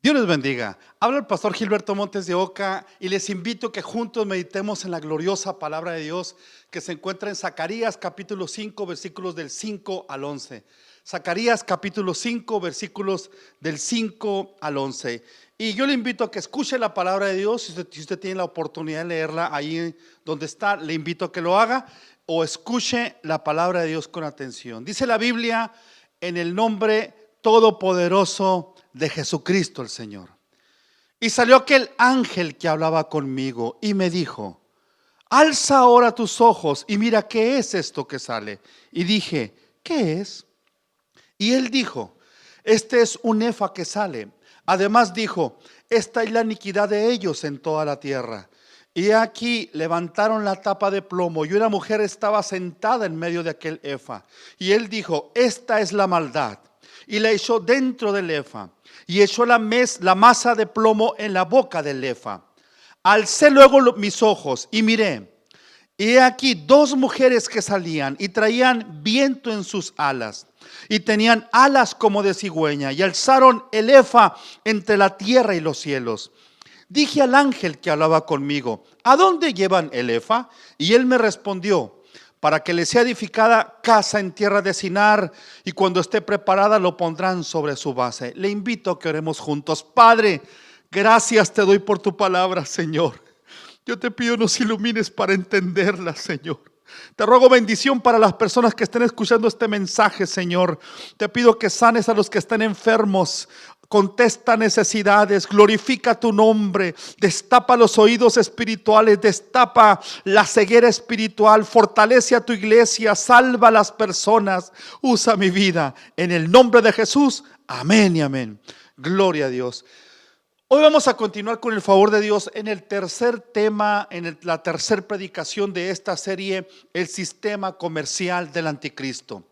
Dios les bendiga. Habla el pastor Gilberto Montes de Oca y les invito a que juntos meditemos en la gloriosa palabra de Dios que se encuentra en Zacarías capítulo 5 versículos del 5 al 11. Zacarías capítulo 5 versículos del 5 al 11. Y yo le invito a que escuche la palabra de Dios. Si usted tiene la oportunidad de leerla ahí donde está, le invito a que lo haga o escuche la palabra de Dios con atención. Dice la Biblia: en el nombre todopoderoso de Jesucristo el Señor. Y salió aquel ángel que hablaba conmigo y me dijo: alza ahora tus ojos y mira qué es esto que sale. Y dije: ¿qué es? Y él dijo: este es un efa que sale. Además dijo: esta es la iniquidad de ellos en toda la tierra. Y aquí levantaron la tapa de plomo y una mujer estaba sentada en medio de aquel efa. Y él dijo: esta es la maldad. Y la echó dentro del efa y echó la masa de plomo en la boca del efa. Alcé luego mis ojos y miré, y he aquí dos mujeres que salían y traían viento en sus alas y tenían alas como de cigüeña y alzaron el efa entre la tierra y los cielos. Dije al ángel que hablaba conmigo: ¿a dónde llevan el efa? Y él me respondió: para que le sea edificada casa en tierra de Sinar, y cuando esté preparada lo pondrán sobre su base. Le invito a que oremos juntos. Padre, gracias te doy por tu palabra, Señor. Yo te pido nos ilumines para entenderla, Señor. Te ruego bendición para las personas que estén escuchando este mensaje, Señor. Te pido que sanes a los que están enfermos. Contesta necesidades, glorifica tu nombre, destapa los oídos espirituales, destapa la ceguera espiritual, fortalece a tu iglesia, salva a las personas, usa mi vida en el nombre de Jesús, amén y amén. Gloria a Dios. Hoy vamos a continuar con el favor de Dios en el tercer tema, la tercera predicación de esta serie, el sistema comercial del anticristo.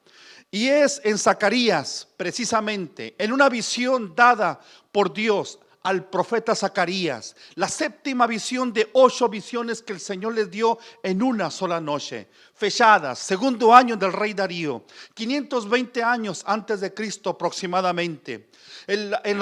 Y es en Zacarías, precisamente, en una visión dada por Dios al profeta Zacarías, la séptima visión de 8 visiones que el Señor les dio en una sola noche, fechadas, segundo año del rey Darío, 520 años antes de Cristo aproximadamente. En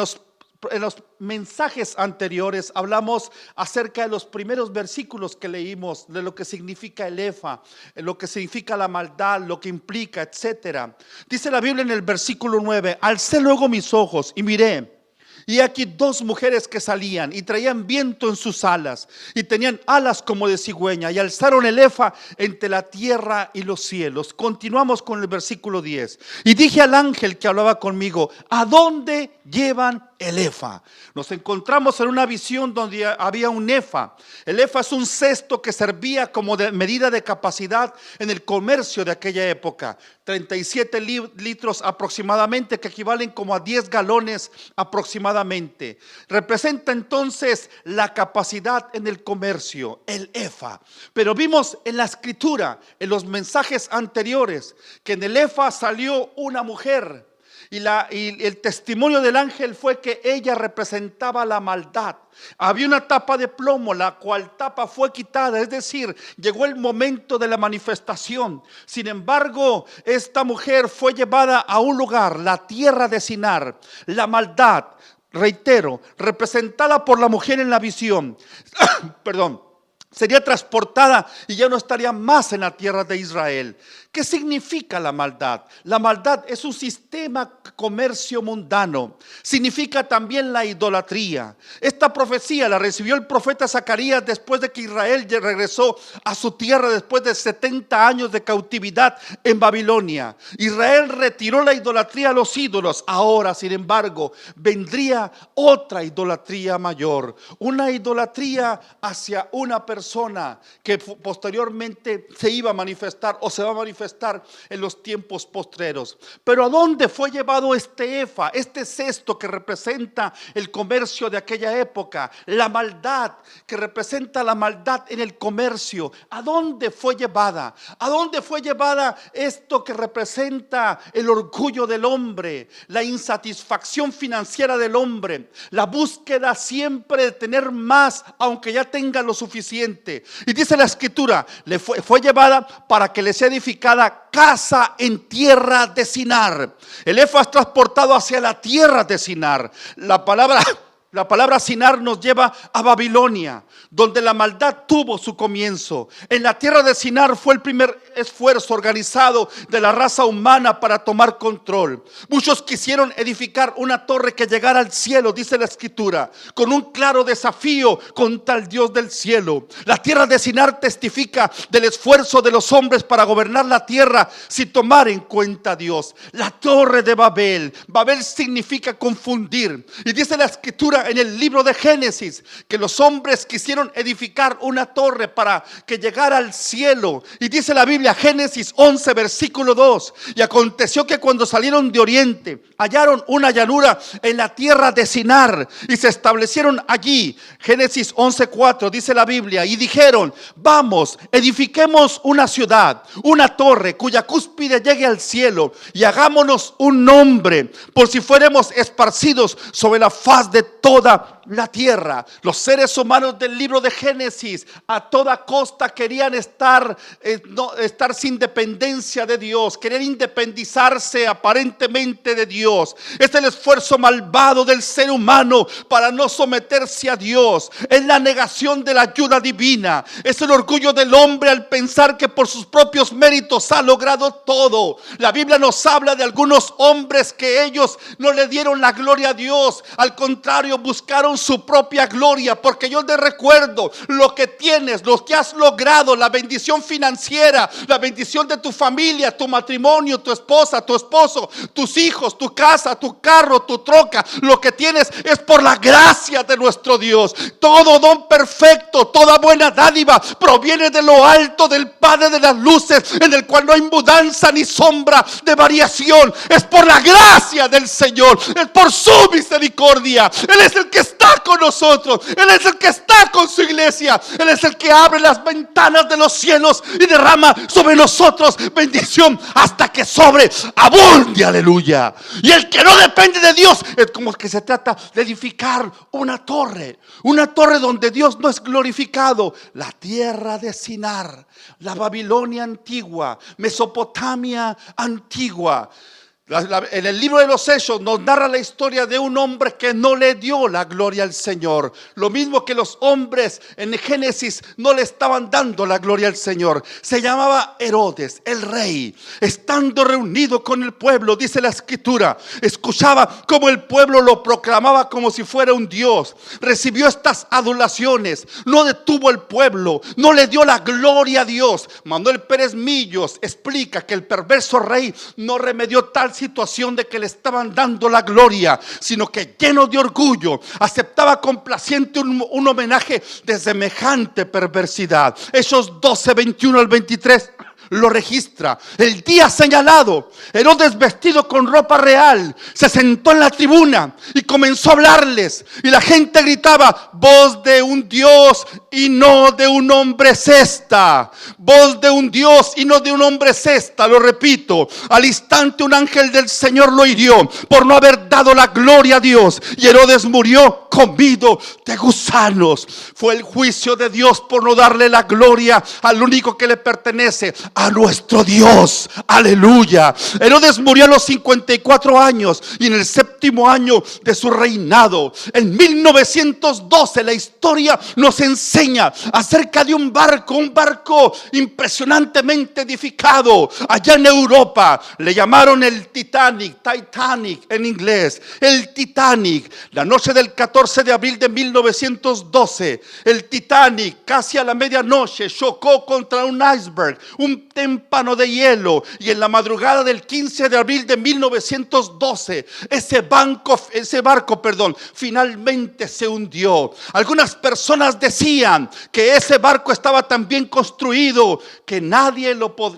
los mensajes anteriores hablamos acerca de los primeros versículos que leímos, de lo que significa el efa, lo que significa la maldad, lo que implica, etcétera. Dice la Biblia en el versículo 9: alcé luego mis ojos y miré, y aquí dos mujeres que salían y traían viento en sus alas y tenían alas como de cigüeña y alzaron el efa entre la tierra y los cielos. Continuamos con el versículo 10. Y dije al ángel que hablaba conmigo: ¿a dónde llevan el efa? Nos encontramos en una visión donde había un efa. El efa es un cesto que servía como de medida de capacidad en el comercio de aquella época. 37 litros aproximadamente, que equivalen como a 10 galones aproximadamente. Representa entonces la capacidad en el comercio, el efa. Pero vimos en la escritura, en los mensajes anteriores, que en el efa salió una mujer. Y el testimonio del ángel fue que ella representaba la maldad. Había una tapa de plomo, la cual tapa fue quitada, es decir, llegó el momento de la manifestación. Sin embargo, esta mujer fue llevada a un lugar, la tierra de Sinar. La maldad, reitero, representada por la mujer en la visión, perdón, sería transportada y ya no estaría más en la tierra de Israel. ¿Qué significa la maldad? La maldad es un sistema de comercio mundano. Significa también la idolatría. Esta profecía la recibió el profeta Zacarías después de que Israel regresó a su tierra después de 70 años de cautividad en Babilonia. Israel retiró la idolatría a los ídolos. Ahora, sin embargo, vendría otra idolatría mayor. Una idolatría hacia una persona que posteriormente se iba a manifestar o se va a manifestar en los tiempos postreros. Pero ¿a dónde fue llevado este efa, este cesto que representa el comercio de aquella época? La maldad, que representa la maldad en el comercio. ¿A dónde fue llevada? ¿A dónde fue llevada esto que representa el orgullo del hombre, la insatisfacción financiera del hombre, la búsqueda siempre de tener más aunque ya tenga lo suficiente? Y dice la escritura, fue llevada para que le sea edificada casa en tierra de Sinar. El efa es transportado hacia la tierra de Sinar. La palabra La palabra Sinar nos lleva a Babilonia, donde la maldad tuvo su comienzo. En la tierra de Sinar fue el primer esfuerzo organizado de la raza humana para tomar control. Muchos quisieron edificar una torre que llegara al cielo, dice la escritura, con un claro desafío contra el Dios del cielo. La tierra de Sinar testifica del esfuerzo de los hombres para gobernar la tierra sin tomar en cuenta a Dios. La torre de Babel. Babel significa confundir. Y dice la escritura en el libro de Génesis que los hombres quisieron edificar una torre para que llegara al cielo. Y dice la Biblia, Génesis 11 versículo 2: y aconteció que cuando salieron de oriente hallaron una llanura en la tierra de Sinar y se establecieron allí. Génesis 11:4 dice la Biblia, y dijeron: vamos, edifiquemos una ciudad, una torre cuya cúspide llegue al cielo, y hagámonos un nombre, por si fuéramos esparcidos sobre la faz de toda la tierra. Los seres humanos del libro de Génesis a toda costa querían estar sin dependencia de Dios, querían independizarse aparentemente de Dios. Es el esfuerzo malvado del ser humano para no someterse a Dios. Es la negación de la ayuda divina. Es el orgullo del hombre al pensar que por sus propios méritos ha logrado todo. La Biblia nos habla de algunos hombres que ellos no le dieron la gloria a Dios, al contrario, buscaron su propia gloria. Porque yo te recuerdo lo que tienes, lo que has logrado, la bendición financiera, la bendición de tu familia, tu matrimonio, tu esposa, tu esposo, tus hijos, tu casa, tu carro, tu troca. Lo que tienes es por la gracia de nuestro Dios. Todo don perfecto, toda buena dádiva proviene de lo alto, del Padre de las luces, en el cual no hay mudanza ni sombra de variación. Es por la gracia del Señor, es por su misericordia. Él es el que está con nosotros, Él es el que está con su iglesia, Él es el que abre las ventanas de los cielos y derrama sobre nosotros bendición hasta que sobreabunde, aleluya. Y el que no depende de Dios, es como que se trata de edificar una torre donde Dios no es glorificado. La tierra de Sinar, la Babilonia antigua, Mesopotamia antigua. En el libro de los Hechos nos narra la historia de un hombre que no le dio la gloria al Señor. Lo mismo que los hombres en Génesis no le estaban dando la gloria al Señor. Se llamaba Herodes, el rey. Estando reunido con el pueblo, dice la escritura, escuchaba cómo el pueblo lo proclamaba como si fuera un Dios. Recibió estas adulaciones, no detuvo el pueblo, no le dio la gloria a Dios. Manuel Pérez Millos explica que el perverso rey no remedió tal situación de que le estaban dando la gloria, sino que lleno de orgullo aceptaba complaciente un homenaje de semejante perversidad. Hechos 12, 21 al 23 lo registra. El día señalado, Herodes, vestido con ropa real, se sentó en la tribuna y comenzó a hablarles, y la gente gritaba: voz de un Dios y no de un hombre es esta. Voz de un Dios y no de un hombre es esta. Lo repito, al instante un ángel del Señor lo hirió por no haber dado la gloria a Dios, y Herodes murió comido de gusanos. Fue el juicio de Dios por no darle la gloria al único que le pertenece, a nuestro Dios, aleluya. Herodes murió a los 54 años y en el séptimo año de su reinado. En 1912 la historia nos enseña acerca de un barco impresionantemente edificado allá en Europa. Le llamaron el Titanic en inglés, el Titanic. La noche del 14 de abril de 1912, el Titanic casi a la medianoche chocó contra un iceberg, un témpano de hielo, y en la madrugada del 15 de abril de 1912 ese barco finalmente se hundió. Algunas personas decían que ese barco estaba tan bien construido que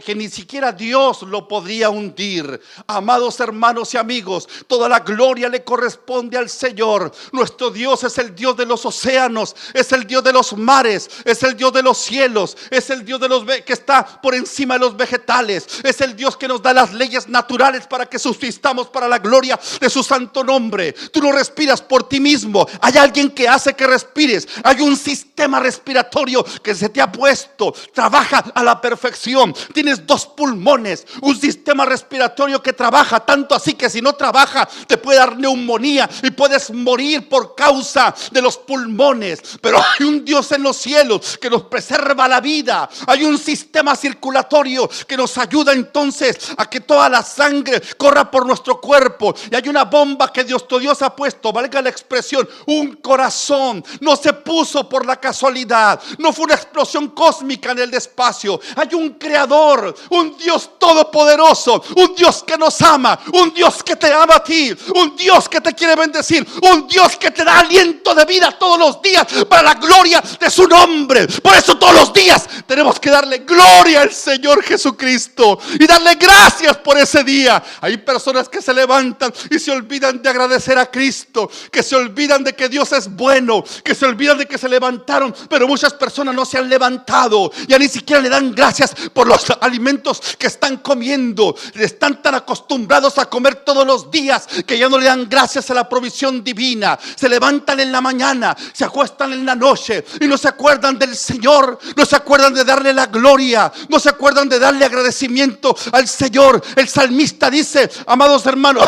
que ni siquiera Dios lo podría hundir. Amados hermanos y amigos, toda la gloria le corresponde al Señor. Nuestro Dios es el Dios de los océanos, es el Dios de los mares, es el Dios de los cielos, es el Dios que está por encima encima de los vegetales. Es el Dios que nos da las leyes naturales para que subsistamos para la gloria de su santo nombre. Tú no respiras por ti mismo. Hay alguien que hace que respires. Hay un sistema respiratorio que se te ha puesto. Trabaja a la perfección. Tienes 2 pulmones. Un sistema respiratorio que trabaja tanto así que si no trabaja te puede dar neumonía y puedes morir por causa de los pulmones. Pero hay un Dios en los cielos que nos preserva la vida. Hay un sistema circulatorio que nos ayuda entonces a que toda la sangre corra por nuestro cuerpo. Y hay una bomba que Dios ha puesto, valga la expresión, un corazón. No se puso por la casualidad. No fue una explosión cósmica en el espacio. Hay un creador, un Dios todopoderoso, un Dios que nos ama, un Dios que te ama a ti, un Dios que te quiere bendecir, un Dios que te da aliento de vida todos los días para la gloria de su nombre. Por eso todos los días tenemos que darle gloria al Señor Jesucristo y darle gracias por ese día. Hay personas que se levantan y se olvidan de agradecer a Cristo, que se olvidan de que Dios es bueno, que se olvidan de que se levantaron, pero muchas personas no se han levantado, ya ni siquiera le dan gracias por los alimentos que están comiendo. Están tan acostumbrados a comer todos los días que ya no le dan gracias a la provisión divina. Se levantan en la mañana, se acuestan en la noche y no se acuerdan del Señor, no se acuerdan de darle la gloria, no se acuerdan de darle agradecimiento al Señor. El salmista dice: amados hermanos,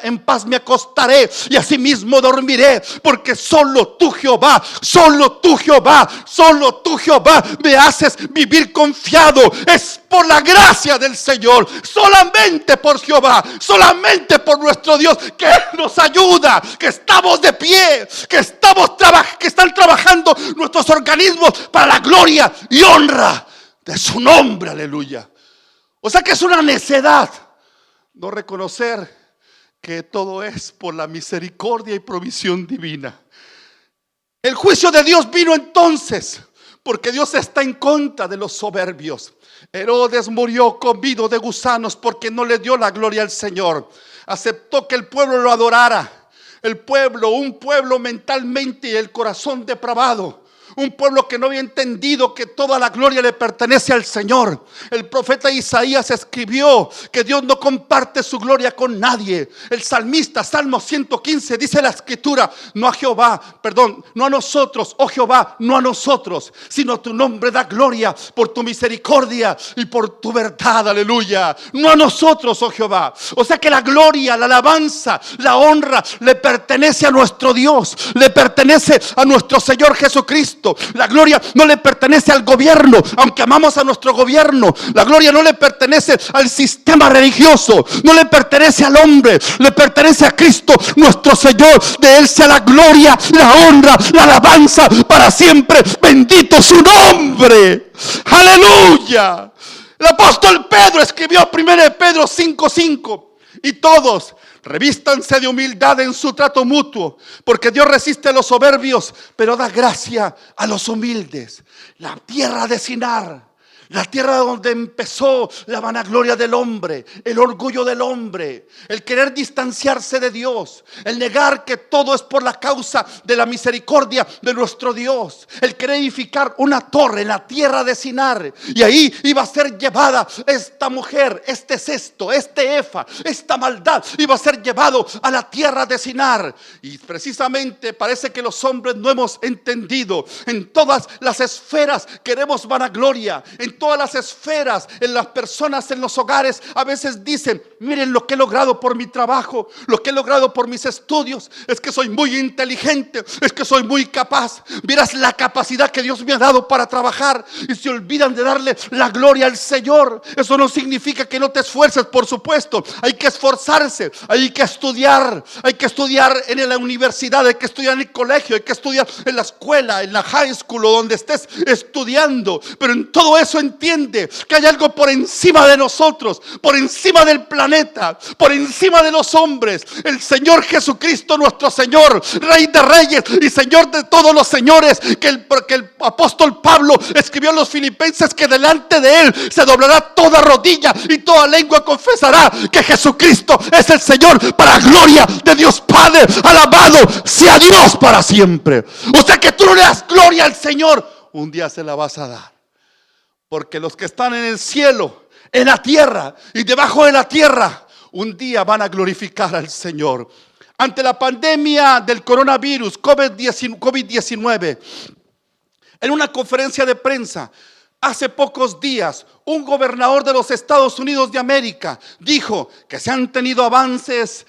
en paz me acostaré y asimismo dormiré, porque solo tú, Jehová, solo tú, Jehová, solo tú, Jehová, me haces vivir confiado. Es por la gracia del Señor, solamente por Jehová, solamente por nuestro Dios que nos ayuda, que estamos de pie, que están trabajando nuestros organismos para la gloria y honra de su nombre. Aleluya. O sea que es una necedad no reconocer que todo es por la misericordia y provisión divina. El juicio de Dios vino entonces porque Dios está en contra de los soberbios. Herodes murió comido de gusanos porque no le dio la gloria al Señor. Aceptó que el pueblo lo adorara. Un pueblo mentalmente y el corazón depravado. Un pueblo que no había entendido que toda la gloria le pertenece al Señor. El profeta Isaías escribió que Dios no comparte su gloria con nadie. El salmista, Salmo 115, dice la escritura: no a nosotros, oh Jehová, no a nosotros, sino tu nombre da gloria por tu misericordia y por tu verdad. Aleluya. No a nosotros, oh Jehová. O sea que la gloria, la alabanza, la honra le pertenece a nuestro Dios, le pertenece a nuestro Señor Jesucristo. La gloria no le pertenece al gobierno, aunque amamos a nuestro gobierno. La gloria no le pertenece al sistema religioso, no le pertenece al hombre, le pertenece a Cristo nuestro Señor. De Él sea la gloria, la honra, la alabanza para siempre. Bendito su nombre. Aleluya. El apóstol Pedro escribió 1 Pedro 5:5: y todos revístanse de humildad en su trato mutuo, porque Dios resiste a los soberbios, pero da gracia a los humildes. La tierra de Sinar, la tierra donde empezó la vanagloria del hombre, el orgullo del hombre, el querer distanciarse de Dios, el negar que todo es por la causa de la misericordia de nuestro Dios, el querer edificar una torre en la tierra de Sinar, y ahí iba a ser llevada esta mujer, este cesto, este efa, esta maldad iba a ser llevado a la tierra de Sinar. Y precisamente parece que los hombres no hemos entendido. En todas las esferas queremos vanagloria. En todas las esferas, en las personas, en los hogares, a veces dicen: miren lo que he logrado por mi trabajo, lo que he logrado por mis estudios, es que soy muy inteligente, es que soy muy capaz. Vieras la capacidad que Dios me ha dado para trabajar, y se olvidan de darle la gloria al Señor. Eso no significa que no te esfuerces, por supuesto, hay que esforzarse, hay que estudiar en la universidad, hay que estudiar en el colegio, hay que estudiar en la escuela, en la high school o donde estés estudiando, pero en todo eso entiende que hay algo por encima de nosotros, por encima del planeta, por encima de los hombres. El Señor Jesucristo, nuestro Señor, Rey de reyes y Señor de todos los señores, que el apóstol Pablo escribió a los filipenses que delante de Él se doblará toda rodilla y toda lengua confesará que Jesucristo es el Señor, para gloria de Dios Padre. Alabado sea Dios para siempre. O sea que tú no le das gloria al Señor, un día se la vas a dar. Porque los que están en el cielo, en la tierra y debajo de la tierra, un día van a glorificar al Señor. Ante la pandemia del coronavirus, COVID-19, en una conferencia de prensa, hace pocos días, un gobernador de los Estados Unidos de América dijo que se han tenido avances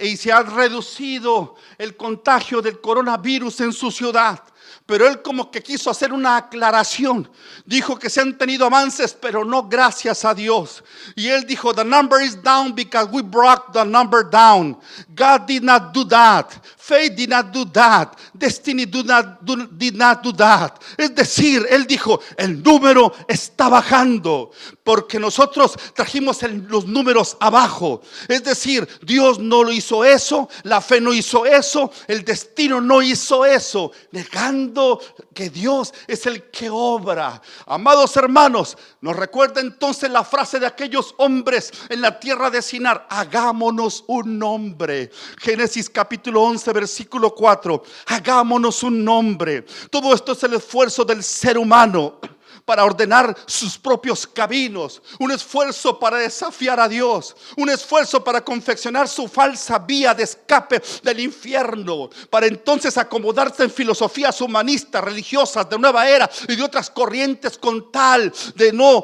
y se ha reducido el contagio del coronavirus en su ciudad. Pero él como que quiso hacer una aclaración. Dijo que se han tenido avances, pero no gracias a Dios. Y él dijo, the number is down because we brought the number down. God did not do that. Faith did not do that. Destiny did not do that. Es decir, él dijo, el número está bajando porque nosotros trajimos los números abajo. Es decir, Dios no lo hizo eso, la fe no hizo eso, el destino no hizo eso, negando que Dios es el que obra. Amados hermanos, nos recuerda entonces la frase de aquellos hombres en la tierra de Sinar: hagámonos un nombre. Génesis capítulo 11 versículo 4. Hagámonos un nombre. Todo esto es el esfuerzo del ser humano para ordenar sus propios caminos, un esfuerzo para desafiar a Dios, un esfuerzo para confeccionar su falsa vía de escape del infierno, para entonces acomodarse en filosofías humanistas, religiosas de nueva era y de otras corrientes, con tal de no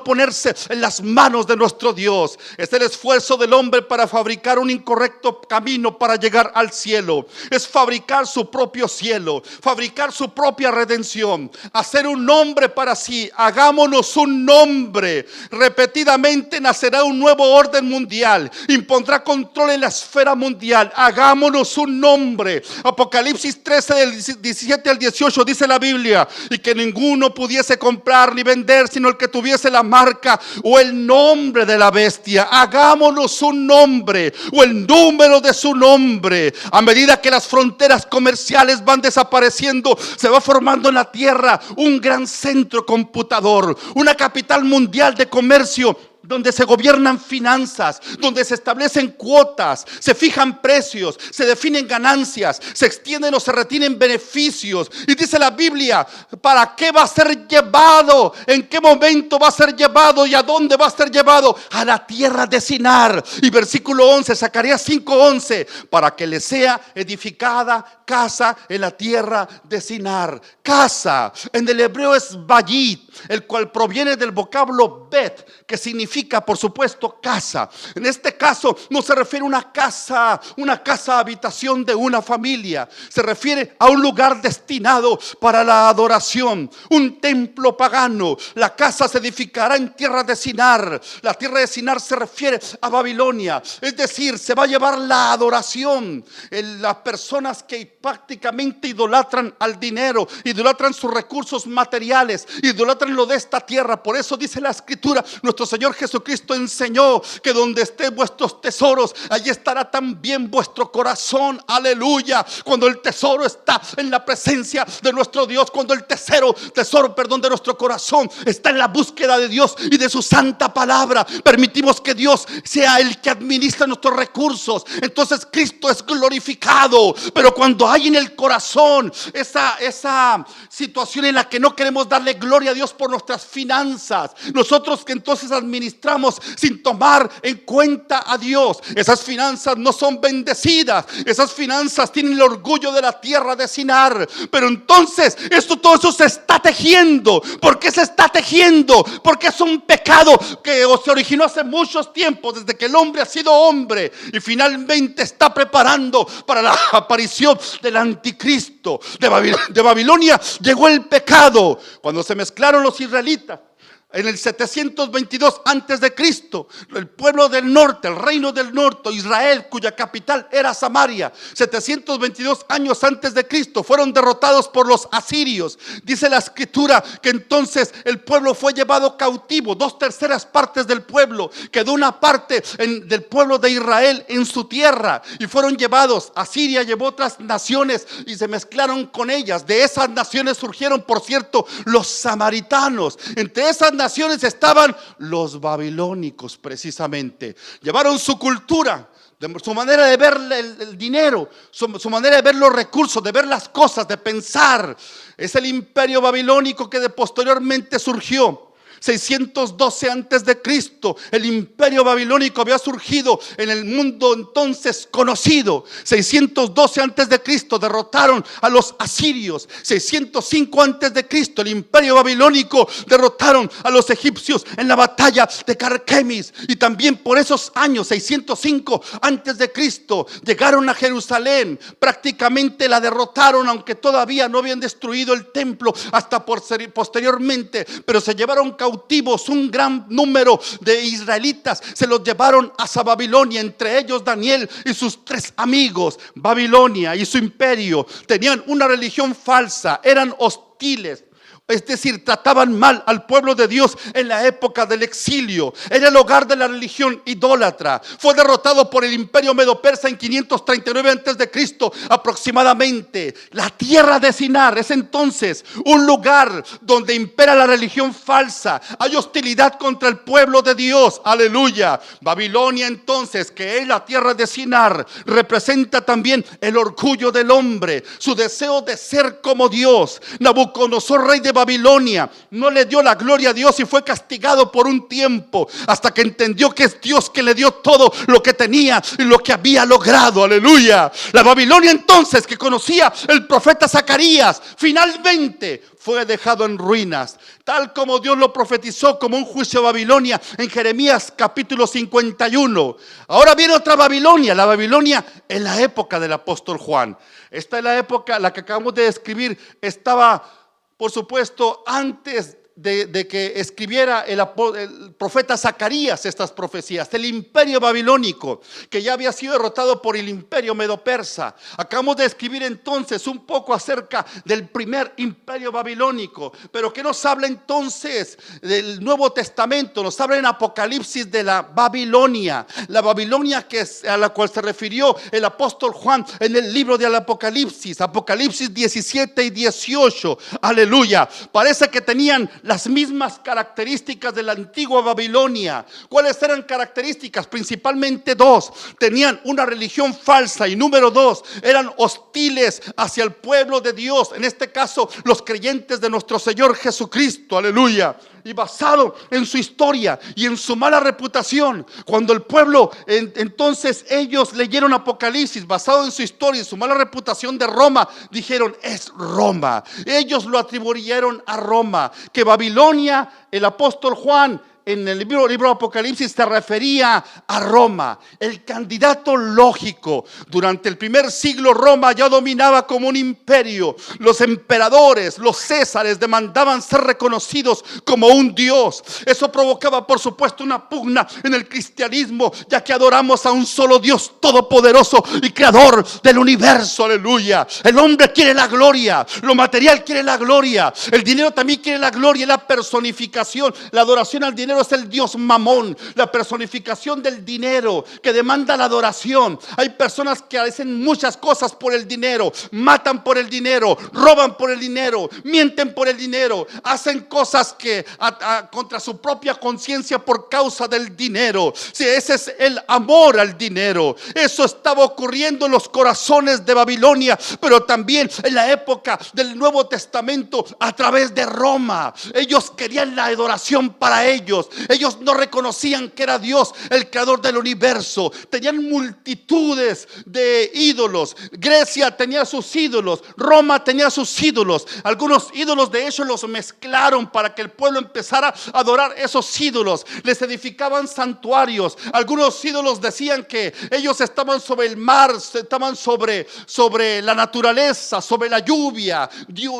ponerse en las manos de nuestro Dios. Es el esfuerzo del hombre para fabricar un incorrecto camino para llegar al cielo. Es fabricar su propio cielo, fabricar su propia redención, hacer un nombre para sí. Hagámonos un nombre. Repetidamente nacerá un nuevo orden mundial, impondrá control en la esfera mundial. Hagámonos un nombre. Apocalipsis 13 del 17 al 18 dice la Biblia: y que ninguno pudiese comprar ni vender sino el que tuviese la marca o el nombre de la bestia. Hagámonos un nombre o el número de su nombre. A medida que las fronteras comerciales van desapareciendo, se va formando en la tierra un gran centro computador, una capital mundial de comercio, donde se gobiernan finanzas, donde se establecen cuotas, se fijan precios, se definen ganancias, se extienden o se retienen beneficios. Y dice la Biblia, ¿para qué va a ser llevado? ¿En qué momento va a ser llevado? ¿Y a dónde va a ser llevado? A la tierra de Sinar. Y versículo 11, Zacarías 5:11, para que le sea edificada casa en la tierra de Sinar. Casa, en el hebreo es bayit, el cual proviene del vocablo bet, que significa, por supuesto, casa. En este caso no se refiere a una casa habitación de una familia. Se refiere a un lugar destinado para la adoración, un templo pagano. La casa se edificará en tierra de Sinar. La tierra de Sinar se refiere a Babilonia. Es decir, se va a llevar la adoración. Las personas que prácticamente idolatran al dinero, idolatran sus recursos materiales, idolatran lo de esta tierra. Por eso dice la Escritura, nuestro Señor Jesucristo enseñó que donde estén vuestros tesoros, allí estará también vuestro corazón. Aleluya. Cuando el tesoro está en la presencia de nuestro Dios, cuando el tesoro de nuestro corazón está en la búsqueda de Dios y de su santa palabra, permitimos que Dios sea el que administra nuestros recursos, entonces Cristo es glorificado. Pero cuando hay en el corazón esa situación en la que no queremos darle gloria a Dios por nuestras finanzas, nosotros que entonces administramos sin tomar en cuenta a Dios, esas finanzas no son bendecidas, esas finanzas tienen el orgullo de la tierra de Sinar. Pero entonces todo eso se está tejiendo. ¿Por qué se está tejiendo? Porque es un pecado que se originó hace muchos tiempos, desde que el hombre ha sido hombre, y finalmente está preparando para la aparición del anticristo. De Babilonia llegó el pecado cuando se mezclaron los israelitas. En el 722 antes de Cristo, el pueblo del norte, el reino del norte, Israel, cuya capital era Samaria, 722 años antes de Cristo, fueron derrotados por los asirios. Dice la Escritura que entonces el pueblo fue llevado cautivo. 2/3 partes del pueblo, quedó una parte del pueblo de Israel en su tierra, y fueron llevados. Asiria llevó otras naciones y se mezclaron con ellas. De esas naciones surgieron, por cierto, los samaritanos. Entre esas naciones estaban los babilónicos, precisamente. Llevaron su cultura, Su manera de ver el dinero, su manera de ver los recursos, de ver las cosas, de pensar. Es el imperio babilónico que posteriormente surgió. 612 antes de Cristo, el imperio babilónico había surgido en el mundo entonces conocido. 612 antes de Cristo derrotaron a los asirios. 605 antes de Cristo, el imperio babilónico derrotaron a los egipcios en la batalla de Carquemis. Y también por esos años, 605 antes de Cristo, llegaron a Jerusalén. Prácticamente la derrotaron, aunque todavía no habían destruido el templo hasta posteriormente, pero se llevaron cautivos un gran número de israelitas. Se los llevaron hasta Babilonia, entre ellos Daniel y sus 3 amigos. Babilonia y su imperio tenían una religión falsa, eran hostiles. Es decir, trataban mal al pueblo de Dios en la época del exilio. Era el hogar de la religión idólatra. Fue derrotado por el imperio medo-persa en 539 antes de Cristo aproximadamente. La tierra de Sinar es entonces un lugar donde impera la religión falsa. Hay hostilidad contra el pueblo de Dios. Aleluya. Babilonia entonces, que es la tierra de Sinar, representa también el orgullo del hombre, su deseo de ser como Dios. Nabucodonosor, rey de Babilonia, no le dio la gloria a Dios y fue castigado por un tiempo, hasta que entendió que es Dios que le dio todo lo que tenía y lo que había logrado. Aleluya. La Babilonia entonces que conocía el profeta Zacarías, finalmente fue dejado en ruinas, tal como Dios lo profetizó como un juicio a Babilonia en Jeremías capítulo 51. Ahora viene otra Babilonia, la Babilonia en la época del apóstol Juan. Esta es la época, la que acabamos de describir, estaba, por supuesto, antes de que escribiera el profeta Zacarías estas profecías. El imperio babilónico, que ya había sido derrotado por el imperio medo-persa. Acabamos de escribir entonces un poco acerca del primer imperio babilónico. Pero ¿qué nos habla entonces del Nuevo Testamento? Nos habla en Apocalipsis de la Babilonia. La Babilonia a la cual se refirió el apóstol Juan en el libro del Apocalipsis. Apocalipsis 17 y 18. Aleluya. Parece que tenían las mismas características de la antigua Babilonia. ¿Cuáles eran características? Principalmente 2. Tenían una religión falsa y número 2, eran hostiles hacia el pueblo de Dios. En este caso, los creyentes de nuestro Señor Jesucristo. Aleluya. Y basado en su historia y en su mala reputación, cuando el pueblo, entonces ellos leyeron Apocalipsis, basado en su historia y su mala reputación de Roma, dijeron: es Roma. Ellos lo atribuyeron a Roma. Que Babilonia, el apóstol Juan en el libro Apocalipsis se refería a Roma, el candidato lógico. Durante el primer siglo Roma ya dominaba como un imperio. Los emperadores, los césares demandaban ser reconocidos como un dios. Eso provocaba, por supuesto, una pugna en el cristianismo, ya que adoramos a un solo Dios todopoderoso y creador del universo. Aleluya. El hombre quiere la gloria, lo material quiere la gloria, el dinero también quiere la gloria, la personificación, la adoración al dinero es el dios Mamón, la personificación del dinero que demanda la adoración. Hay personas que hacen muchas cosas por el dinero, matan por el dinero, roban por el dinero, mienten por el dinero, hacen cosas que contra su propia conciencia por causa del dinero. Sí, ese es el amor al dinero. Eso estaba ocurriendo en los corazones de Babilonia, pero también en la época del Nuevo Testamento a través de Roma. Ellos querían la adoración para ellos. Ellos no reconocían que era Dios el creador del universo. Tenían multitudes de ídolos. Grecia tenía sus ídolos, Roma tenía sus ídolos. Algunos ídolos de hecho los mezclaron para que el pueblo empezara a adorar esos ídolos. Les edificaban santuarios. Algunos ídolos decían que ellos estaban sobre el mar, estaban sobre la naturaleza, sobre la lluvia.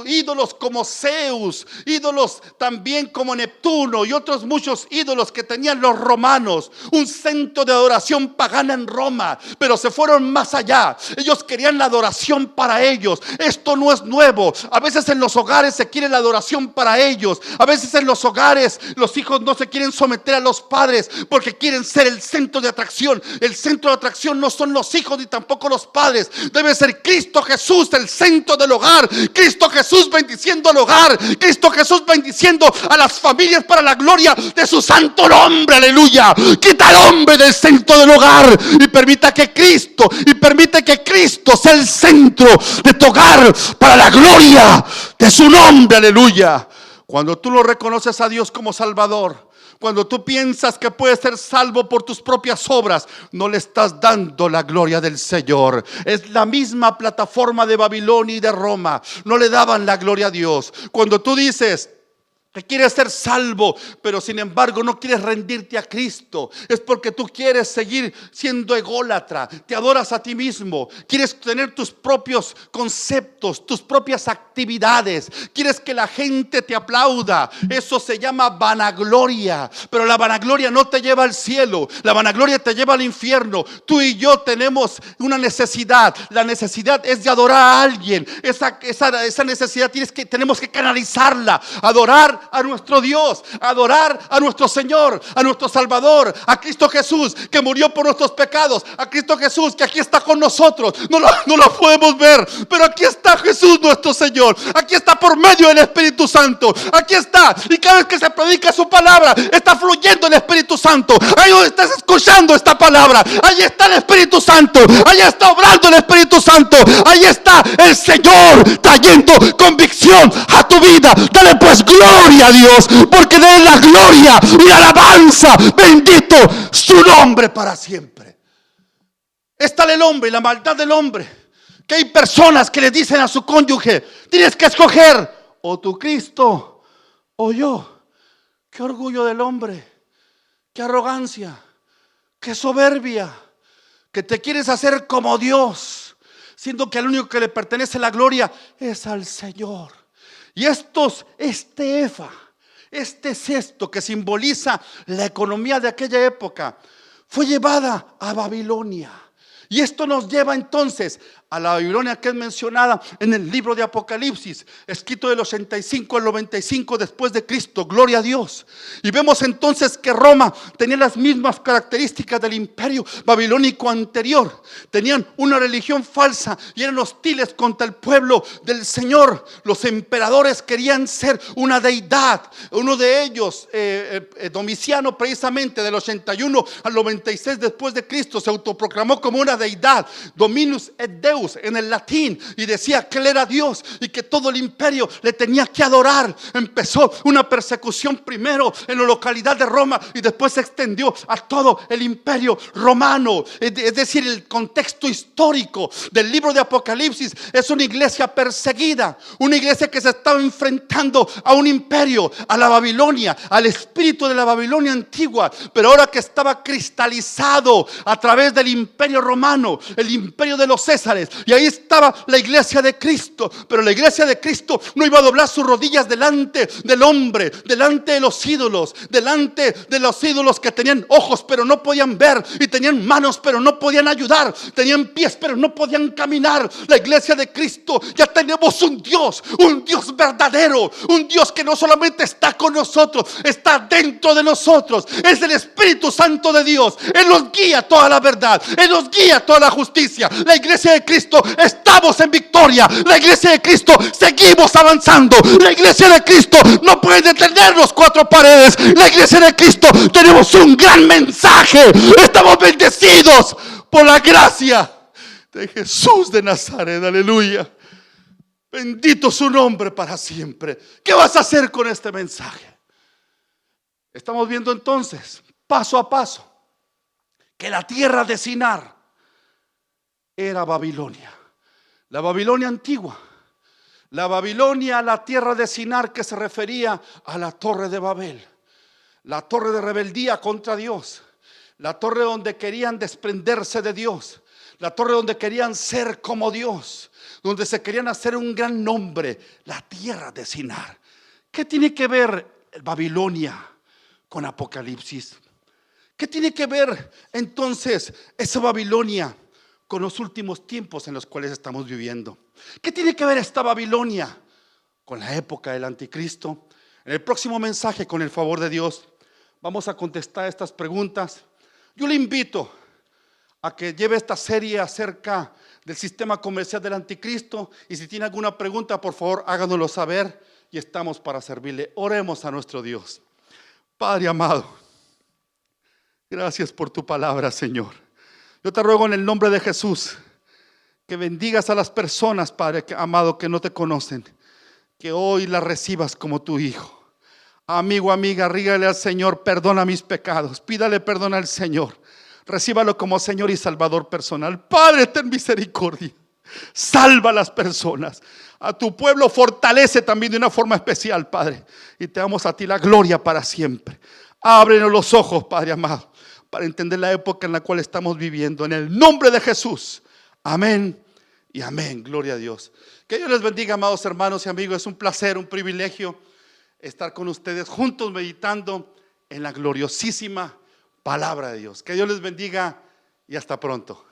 Ídolos como Zeus, ídolos también como Neptuno y otros muchos ídolos que tenían los romanos. Un centro de adoración pagana en Roma, pero se fueron más allá. Ellos querían la adoración para ellos. Esto no es nuevo. A veces en los hogares se quiere la adoración para ellos. A veces en los hogares los hijos no se quieren someter a los padres porque quieren ser el centro de atracción. El centro de atracción no son los hijos ni tampoco los padres. Debe ser Cristo Jesús el centro del hogar. Cristo Jesús bendiciendo al hogar. Cristo Jesús bendiciendo a las familias para la gloria de de su santo nombre, aleluya. Quita al hombre del centro del hogar y permite que Cristo sea el centro de tu hogar para la gloria de su nombre, aleluya. Cuando tú lo reconoces a Dios como Salvador, cuando tú piensas que puedes ser salvo por tus propias obras, no le estás dando la gloria del Señor. Es la misma plataforma de Babilonia y de Roma. No le daban la gloria a Dios. Cuando tú dices que quieres ser salvo, pero sin embargo no quieres rendirte a Cristo, es porque tú quieres seguir siendo ególatra, te adoras a ti mismo, quieres tener tus propios conceptos, tus propias actividades, quieres que la gente te aplauda. Eso se llama vanagloria, pero la vanagloria no te lleva al cielo, la vanagloria te lleva al infierno. Tú y yo tenemos una necesidad, la necesidad es de adorar a alguien. Esa necesidad tenemos que canalizarla, adorar a nuestro Dios, adorar a nuestro Señor, a nuestro Salvador, a Cristo Jesús que murió por nuestros pecados, a Cristo Jesús que aquí está con nosotros. No lo podemos ver, pero aquí está Jesús nuestro Señor, aquí está por medio del Espíritu Santo, aquí está, y cada vez que se predica su palabra está fluyendo el Espíritu Santo. Ahí donde estás escuchando esta palabra, ahí está el Espíritu Santo, ahí está obrando el Espíritu Santo, ahí está el Señor trayendo convicción a tu vida. Dale pues gloria a Dios, porque de la gloria y la alabanza, bendito su nombre para siempre. Está el hombre y la maldad del hombre, que hay personas que le dicen a su cónyuge: tienes que escoger o tu Cristo o yo. Qué orgullo del hombre, qué arrogancia, qué soberbia, que te quieres hacer como Dios, siendo que al único que le pertenece la gloria es al Señor. Y este efa, este cesto que simboliza la economía de aquella época, fue llevada a Babilonia. Y esto nos lleva entonces a la Babilonia que es mencionada en el libro de Apocalipsis, escrito del 85 al 95 después de Cristo. Gloria a Dios. Y vemos entonces que Roma tenía las mismas características del imperio babilónico anterior. Tenían una religión falsa y eran hostiles contra el pueblo del Señor. Los emperadores querían ser una deidad. Uno de ellos, Domiciano, precisamente del 81 al 96 después de Cristo, se autoproclamó como una deidad, Dominus et Deus en el latín, y decía que él era Dios y que todo el imperio le tenía que adorar. Empezó una persecución primero en la localidad de Roma y después se extendió a todo el imperio romano. Es decir, el contexto histórico del libro de Apocalipsis es una iglesia perseguida, una iglesia que se estaba enfrentando a un imperio, a la Babilonia, al espíritu de la Babilonia antigua, pero ahora que estaba cristalizado a través del imperio romano, el imperio de los Césares. Y ahí estaba la iglesia de Cristo, pero la iglesia de Cristo no iba a doblar sus rodillas delante del hombre, delante de los ídolos que tenían ojos pero no podían ver, y tenían manos pero no podían ayudar, tenían pies pero no podían caminar. La iglesia de Cristo ya tenemos un Dios verdadero, un Dios que no solamente está con nosotros, está dentro de nosotros. Es el Espíritu Santo de Dios. Él nos guía toda la verdad, Él nos guía toda la justicia. La iglesia de Cristo estamos en victoria. La iglesia de Cristo seguimos avanzando. La iglesia de Cristo no puede detenernos cuatro paredes. La iglesia de Cristo tenemos un gran mensaje. Estamos bendecidos por la gracia de Jesús de Nazaret. Aleluya. Bendito su nombre para siempre. ¿Qué vas a hacer con este mensaje? Estamos viendo entonces, paso a paso, que la tierra de Sinar era Babilonia, la Babilonia antigua, la Babilonia, la tierra de Sinar, que se refería a la torre de Babel, la torre de rebeldía contra Dios, la torre donde querían desprenderse de Dios, la torre donde querían ser como Dios, donde se querían hacer un gran nombre, la tierra de Sinar. ¿Qué tiene que ver Babilonia con Apocalipsis? ¿Qué tiene que ver entonces esa Babilonia con los últimos tiempos en los cuales estamos viviendo? ¿Qué tiene que ver esta Babilonia con la época del anticristo? En el próximo mensaje, con el favor de Dios, vamos a contestar estas preguntas. Yo le invito a que lleve esta serie acerca del sistema comercial del anticristo, y si tiene alguna pregunta, por favor háganoslo saber y estamos para servirle. Oremos a nuestro Dios. Padre amado, gracias por tu palabra, Señor. Yo te ruego en el nombre de Jesús que bendigas a las personas, Padre amado, que no te conocen, que hoy las recibas como tu hijo. Amigo, amiga, rígale al Señor, perdona mis pecados, pídale perdón al Señor, recíbalo como Señor y Salvador personal. Padre, ten misericordia, salva a las personas, a tu pueblo fortalece también de una forma especial, Padre, y te damos a ti la gloria para siempre. Ábrenos los ojos, Padre amado, para entender la época en la cual estamos viviendo, en el nombre de Jesús, amén y amén. Gloria a Dios. Que Dios les bendiga, amados hermanos y amigos. Es un placer, un privilegio estar con ustedes juntos meditando en la gloriosísima palabra de Dios. Que Dios les bendiga y hasta pronto.